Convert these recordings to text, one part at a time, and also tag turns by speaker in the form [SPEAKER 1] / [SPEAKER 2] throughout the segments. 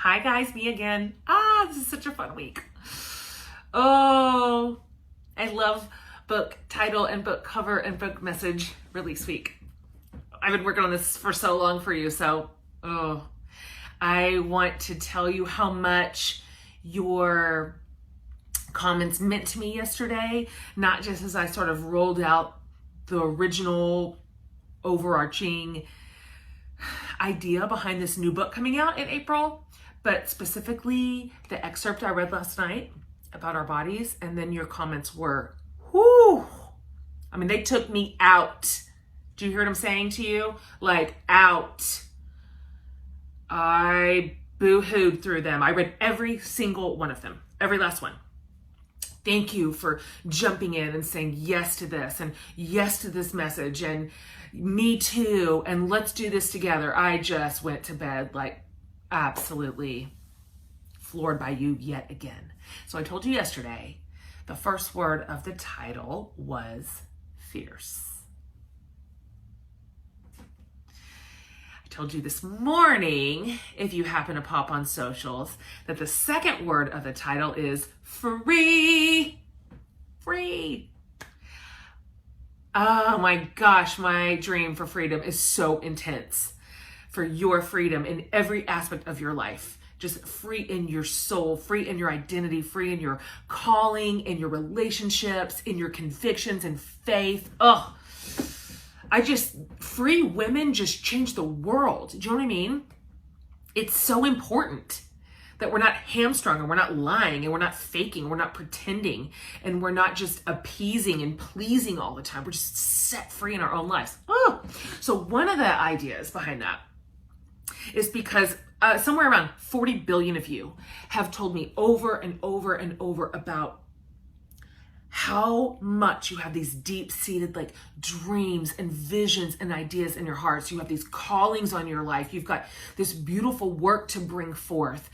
[SPEAKER 1] Hi guys, me again. This is such a fun week. Oh, I love book title and book cover and book message release week. I've been working on this for so long for you, so I want to tell you how much your comments meant to me yesterday, not just as I sort of rolled out the original overarching idea behind this new book coming out in April, but specifically the excerpt I read last night about our bodies, and then your comments were, whoo! I mean, they took me out. Do you hear what I'm saying to you? Like, out. I boo-hooed through them. I read every single one of them, every last one. Thank you for jumping in and saying yes to this and yes to this message and me too and let's do this together. I just went to bed like absolutely floored by you yet again. So I told you yesterday, the first word of the title was fierce. I told you this morning, if you happen to pop on socials, that the second word of the title is free. Free. Oh my gosh, my dream for freedom is so intense. For your freedom in every aspect of your life. Just free in your soul, free in your identity, free in your calling, in your relationships, in your convictions and faith. Free women just change the world. Do you know what I mean? It's so important that we're not hamstrung and we're not lying and we're not faking, and we're not pretending, and we're not just appeasing and pleasing all the time. We're just set free in our own lives. So one of the ideas behind that is because somewhere around 40 billion of you have told me over and over and over about how much you have these deep-seated like dreams and visions and ideas in your hearts. You have these callings on your life. You've got this beautiful work to bring forth.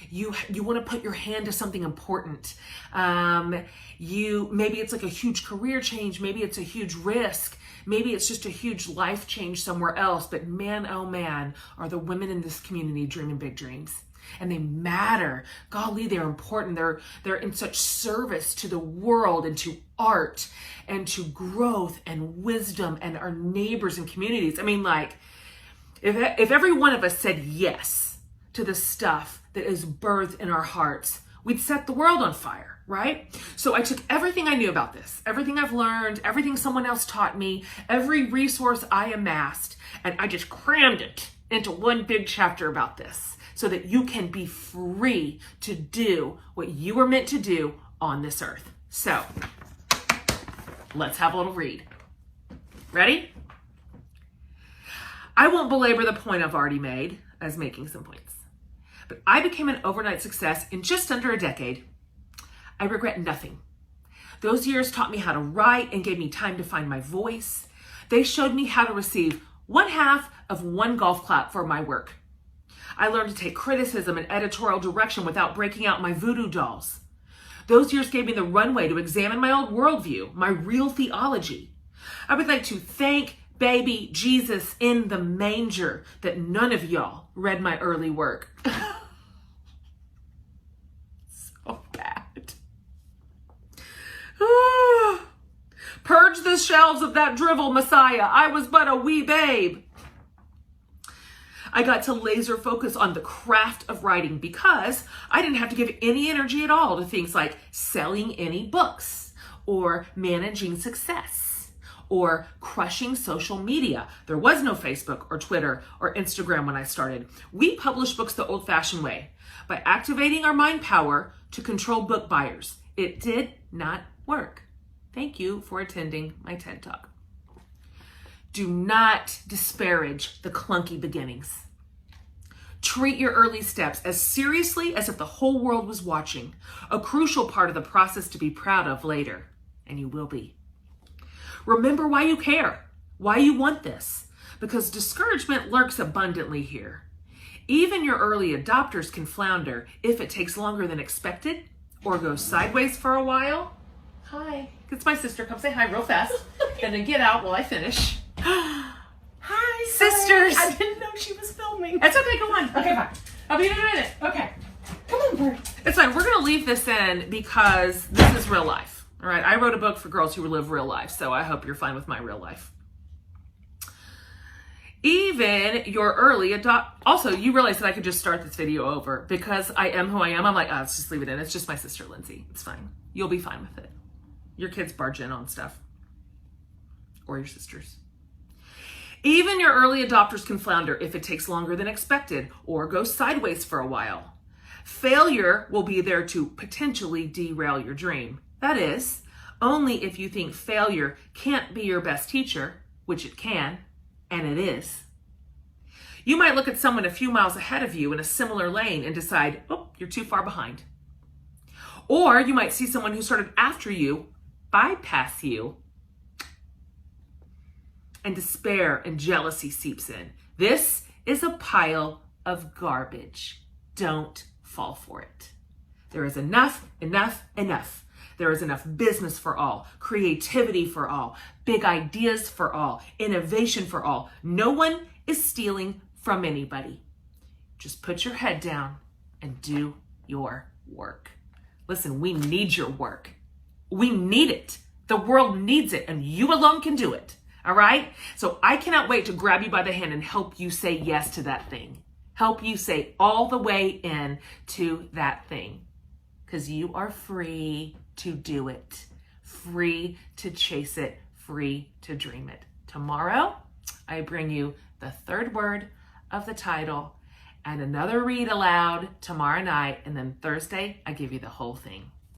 [SPEAKER 1] You want to put your hand to something important. Maybe it's like a huge career change. Maybe it's a huge risk. Maybe it's just a huge life change somewhere else. But man, oh man, are the women in this community dreaming big dreams. And they matter. Golly, they're important. They're in such service to the world and to art and to growth and wisdom and our neighbors and communities. I mean, like, if every one of us said yes to the stuff that is birthed in our hearts, we'd set the world on fire, right? So I took everything I knew about this, everything I've learned, everything someone else taught me, every resource I amassed, and I just crammed it into one big chapter about this, so that you can be free to do what you were meant to do on this earth. So, let's have a little read. Ready? I won't belabor the point I've already made as making some points. But I became an overnight success in just under a decade. I regret nothing. Those years taught me how to write and gave me time to find my voice. They showed me how to receive 1/2 of one golf clap for my work. I learned to take criticism and editorial direction without breaking out my voodoo dolls. Those years gave me the runway to examine my old worldview, my real theology. I would like to thank baby Jesus in the manger that none of y'all read my early work. So bad. Purge the shelves of that drivel, Messiah. I was but a wee babe. I got to laser focus on the craft of writing because I didn't have to give any energy at all to things like selling any books or managing success or crushing social media. There was no Facebook or Twitter or Instagram when I started. We published books the old-fashioned way by activating our mind power to control book buyers. It did not work. Thank you for attending my TED Talk. Do not disparage the clunky beginnings. Treat your early steps as seriously as if the whole world was watching, a crucial part of the process to be proud of later, and you will be. Remember why you care, why you want this, because discouragement lurks abundantly here. Even your early adopters can flounder if it takes longer than expected or goes sideways for a while. Hi, it's my sister. Come say hi real fast and then get out while I finish.
[SPEAKER 2] Hi,
[SPEAKER 1] sisters.
[SPEAKER 2] I didn't know she was filming.
[SPEAKER 1] That's okay, go on. Okay, bye. I'll be in a minute. Okay. Come on, bird. It's fine. We're going to leave this in because this is real life. All right. I wrote a book for girls who live real life, so I hope you're fine with my real life. Even your early also, you realize that I could just start this video over because I am who I am. I'm like, oh, let's just leave it in. It's just my sister, Lindsay. It's fine. You'll be fine with it. Your kids barge in on stuff. Or your sisters. Even your early adopters can flounder if it takes longer than expected or go sideways for a while. Failure will be there to potentially derail your dream. That is, only if you think failure can't be your best teacher, which it can, and it is. You might look at someone a few miles ahead of you in a similar lane and decide, oh, you're too far behind. Or you might see someone who started after you bypass you, and despair and jealousy seeps in. This is a pile of garbage. Don't fall for it. There is enough, enough, enough. There is enough business for all, creativity for all, big ideas for all, innovation for all. No one is stealing from anybody. Just put your head down and do your work. Listen, we need your work. We need it. The world needs it, and you alone can do it. All right? So I cannot wait to grab you by the hand and help you say yes to that thing. Help you say all the way in to that thing. Because you are free to do it. Free to chase it. Free to dream it. Tomorrow, I bring you the third word of the title and another read aloud tomorrow night. And then Thursday, I give you the whole thing.